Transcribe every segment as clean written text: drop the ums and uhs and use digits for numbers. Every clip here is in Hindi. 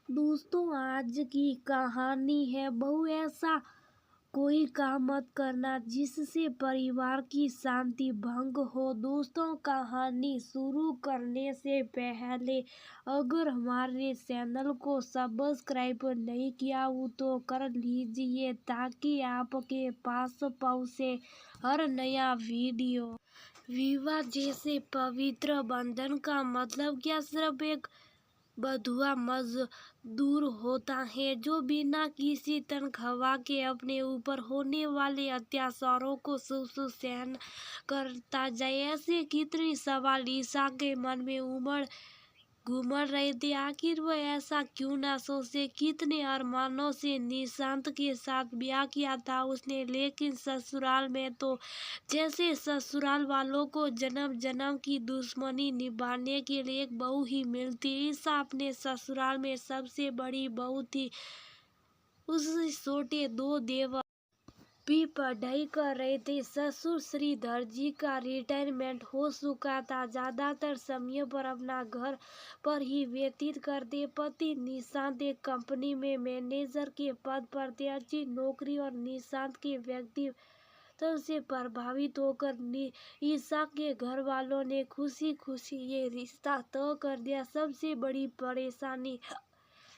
दोस्तों आज की कहानी है बहू ऐसा कोई काम मत करना जिससे परिवार की शांति भंग हो। दोस्तों कहानी शुरू करने से पहले अगर हमारे चैनल को सब्सक्राइब नहीं किया हो तो कर लीजिए ताकि आपके पास पहुंचे हर नया वीडियो। विवाह जैसे पवित्र बंधन का मतलब क्या सिर्फ एक बंधुआ मजदूर होता है जो बिना किसी तनख्वाह के अपने ऊपर होने वाले अत्याचारों को सहन करता जाए। ऐसे कितने सवाल ईसा के मन में घूमर रहे थे। आखिर वह ऐसा क्यों ना सोचे। कितने अरमानों से निशांत के साथ ब्याह किया था उसने, लेकिन ससुराल में तो जैसे ससुराल वालों को जन्म जन्म की दुश्मनी निभाने के लिए एक बहू ही मिलती। ईसा अपने ससुराल में सबसे बड़ी बहू थी। उससे छोटे दो देवर भी पढ़ाई कर रहे थे। ससुर श्रीधर जी का रिटायरमेंट हो चुका था, ज्यादातर समय पर अपना घर पर ही व्यतीत करते। पति निशांत एक कंपनी में मैनेजर के पद पर थे। अच्छी नौकरी और निशांत के व्यक्तित्व से प्रभावित होकर ईसा के घर वालों ने खुशी खुशी ये रिश्ता तय कर दिया। सबसे बड़ी परेशानी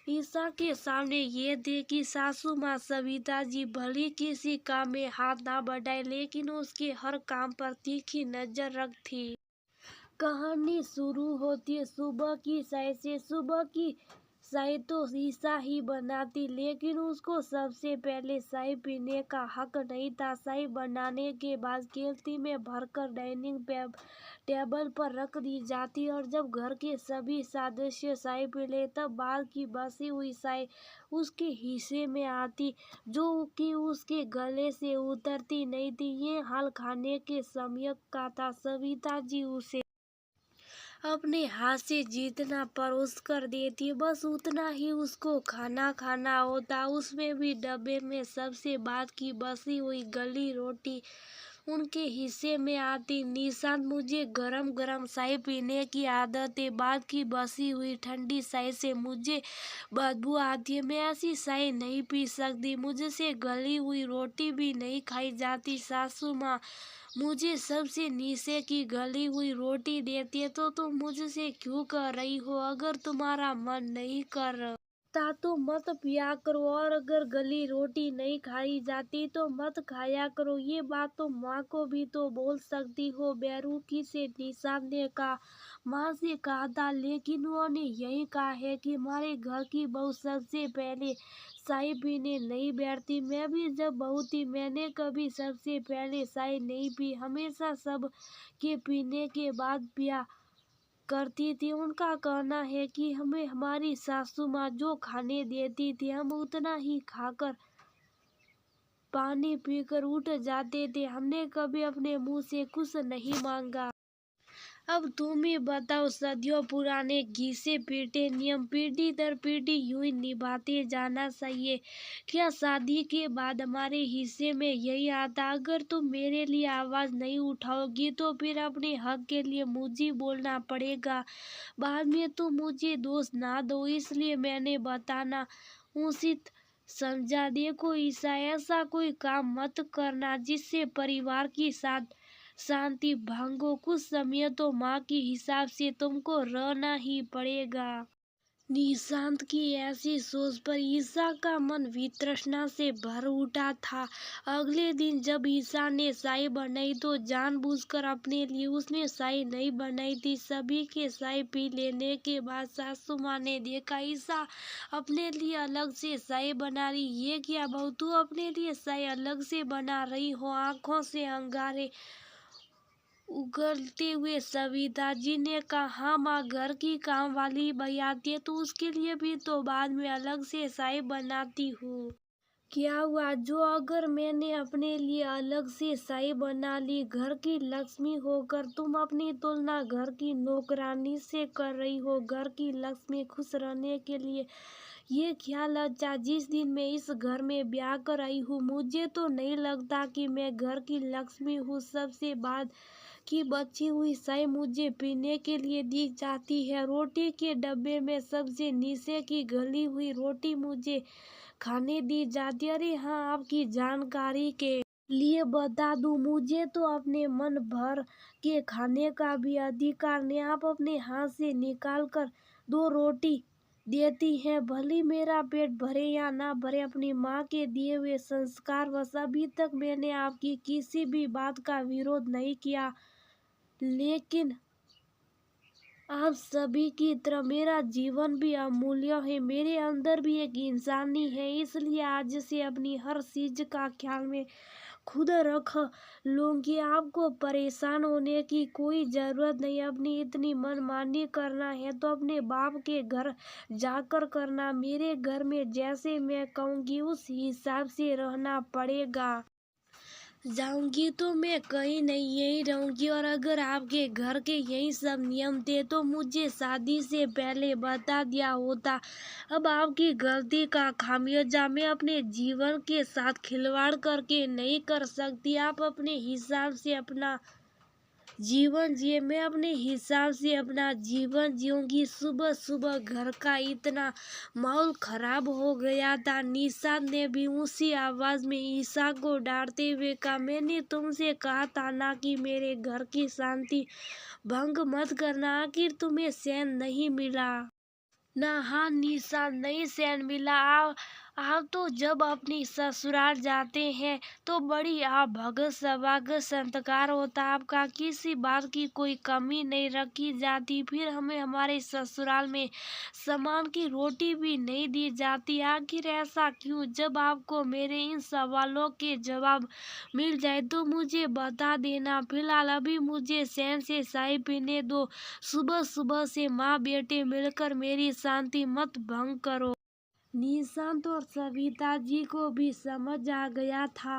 ईसा के सामने ये थी कि सासू माँ सविता जी भली किसी काम में हाथ ना बढ़ाए, लेकिन उसके हर काम पर तीखी नजर रखती। कहानी शुरू होती है सुबह की चाय से। सुबह की चाय तो ईसा ही बनाती, लेकिन उसको सबसे पहले चाय पीने का हक नहीं था। चाय बनाने के बाद केतली में भरकर डाइनिंग टेबल पर रख दी जाती और जब घर के सभी सदस्य चाय पी ले तब बाद की बची हुई चाय उसके हिस्से में आती, जो कि उसके गले से उतरती नहीं थी। ये हाल खाने के समय का था। सविता जी उसे अपने हाथ से जितना परोस कर देती बस उतना ही उसको खाना खाना होता। उसमें भी डब्बे में सबसे बाद की बची हुई गली रोटी उनके हिस्से में आती। निशांत, मुझे गरम गरम चाय पीने की आदत है, बाद की बची हुई ठंडी चाय से मुझे बदबू आती है, मैं ऐसी चाय नहीं पी सकती। मुझसे गली हुई रोटी भी नहीं खाई जाती। सासू माँ मुझे सबसे नीचे की गली हुई रोटी देती है तो तुम मुझसे क्यों कर रही हो। अगर तुम्हारा मन नहीं कर तो मत पिया करो, और अगर गली रोटी नहीं खाई जाती तो मत खाया करो। ये बात तो माँ को भी तो बोल सकती हो, बेरुखी से निशांत ने कहा। माँ से कहा था, लेकिन उन्होंने यही कहा है कि हमारे घर की बहू सबसे पहले चाय पीने नहीं बैठती। मैं भी जब बहू थी मैंने कभी सबसे पहले चाय नहीं पी, हमेशा सब के पीने के बाद पिया करती थी। उनका कहना है कि हमें हमारी सासू माँ जो खाने देती थी हम उतना ही खाकर पानी पीकर उठ जाते थे। हमने कभी अपने मुंह से कुछ नहीं मांगा। अब तुम ही बताओ, सदियों पुराने घिसे पीटे नियम पीढ़ी दर पीढ़ी यूं ही निभाते जाना चाहिए क्या? शादी के बाद हमारे हिस्से में यही आता। अगर तुम मेरे लिए आवाज नहीं उठाओगी तो फिर अपने हक के लिए मुझे बोलना पड़ेगा। बाद में तुम मुझे दोष ना दो, इसलिए मैंने बताना उचित समझा। देखो ईसा, ऐसा कोई काम मत करना जिससे परिवार की साथ शांति भंग हो। कुछ समय तो माँ के हिसाब से तुमको रहना ही पड़ेगा। निशांत की ऐसी सोच पर ईसा का मन वितृष्णा से भर उठा था। अगले दिन जब ईसा ने चाय बनाई तो जानबूझकर अपने लिए उसने चाय नहीं बनाई थी। सभी के चाय पी लेने के बाद सासू माँ ने देखा ईसा अपने लिए अलग से चाय बना रही। ये क्या बहू, तू अपने लिए चाय अलग से बना रही हो? आंखों से अंगारे उगलते हुए सविता जी ने कहा, हाँ माँ, घर की काम वाली भाई आती है तो उसके लिए भी तो बाद में अलग से चाय बनाती हूँ। क्या हुआ जो अगर मैंने अपने लिए अलग से चाय बना ली? घर की लक्ष्मी होकर तुम अपनी तुलना घर की नौकरानी से कर रही हो। घर की लक्ष्मी खुश रहने के लिए ये ख्याल अच्छा। जिस दिन मैं इस घर में ब्याह कर आई हूँ मुझे तो नहीं लगता कि मैं घर की लक्ष्मी हूँ। सबसे बाद कि बची हुई चाय मुझे पीने के लिए दी जाती है। रोटी के डब्बे में सबसे नीचे की गली हुई रोटी मुझे खाने दी जाती है। अरे हाँ, आपकी जानकारी के लिए बता दूं, मुझे तो अपने मन भर के खाने का भी अधिकार नहीं। आप अपने हाथ से निकाल कर 2 रोटी देती हैं, भले मेरा पेट भरे या ना भरे। अपनी माँ के दिए हुए संस्कार बस अभी तक मैंने आपकी किसी भी बात का विरोध नहीं किया, लेकिन आप सभी की तरह मेरा जीवन भी अमूल्य है। मेरे अंदर भी एक इंसानी है, इसलिए आज से अपनी हर चीज का ख्याल में खुद रख लूंगी। आपको परेशान होने की कोई जरूरत नहीं। अपनी इतनी मनमानी करना है तो अपने बाप के घर जाकर करना। मेरे घर में जैसे मैं कहूँगी उस हिसाब से रहना पड़ेगा। जाऊंगी तो मैं कहीं नहीं, यही रहूंगी। और अगर आपके घर के यही सब नियम थे तो मुझे शादी से पहले बता दिया होता। अब आपकी गलती का खामियाजा मैं अपने जीवन के साथ खिलवाड़ करके नहीं कर सकती। आप अपने हिसाब से अपना जीवन जिए, मैं अपने हिसाब से अपना जीवन जीऊंगी। सुबह सुबह घर का इतना माहौल खराब हो गया था। निशाद ने भी ऊंची आवाज में ईशा को डांटते हुए कहा, मैंने तुमसे कहा था ना कि मेरे घर की शांति भंग मत करना। आखिर तुम्हें चैन नहीं मिला ना? हाँ निशान, नहीं चैन मिला। आप तो जब अपनी ससुराल जाते हैं तो बड़ी आप भगत सवागत संस्कार होता आपका, किसी बात की कोई कमी नहीं रखी जाती। फिर हमें हमारे ससुराल में सामान की रोटी भी नहीं दी जाती। आखिर ऐसा क्यों? जब आपको मेरे इन सवालों के जवाब मिल जाए तो मुझे बता देना। फिलहाल अभी मुझे चैन से चाय पीने दो। सुबह सुबह से माँ बेटे मिलकर मेरी शांति मत भंग करो। निशांत और सविता जी को भी समझ आ गया था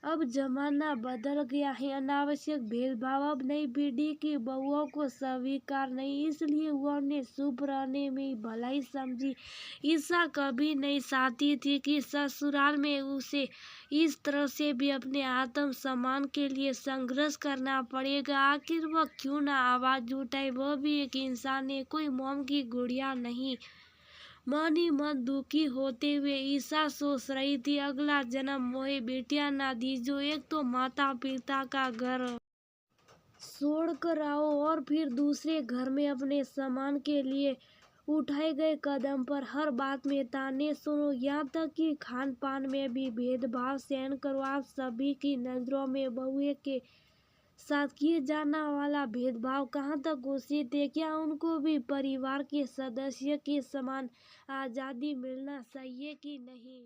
अब जमाना बदल गया है। अनावश्यक भेदभाव अब नई पीढ़ी की बहुओं को स्वीकार नहीं, इसलिए उन्होंने चुप रहने में भलाई समझी। ईशा कभी नहीं चाहती थी कि ससुराल में उसे इस तरह से भी अपने आत्म सम्मान के लिए संघर्ष करना पड़ेगा। आखिर वह क्यों ना आवाज उठाए? वह भी एक इंसान है, कोई मोम की गुड़िया नहीं। मन ही मन दुखी होते हुए ईशा सोच रही थी, अगला जन्म मोहे बेटियां ना दीजो। एक तो माता पिता का घर छोड़कर आओ और फिर दूसरे घर में अपने सम्मान के लिए उठाए गए कदम पर हर बात में ताने सुनो, यहाँ तक कि खान पान में भी भेदभाव सहन करो। आप सभी की नजरों में बहुए के साथ किए जाना वाला भेदभाव कहाँ तक उचित है? क्या उनको भी परिवार के सदस्य के समान आजादी मिलना चाहिए कि नहीं?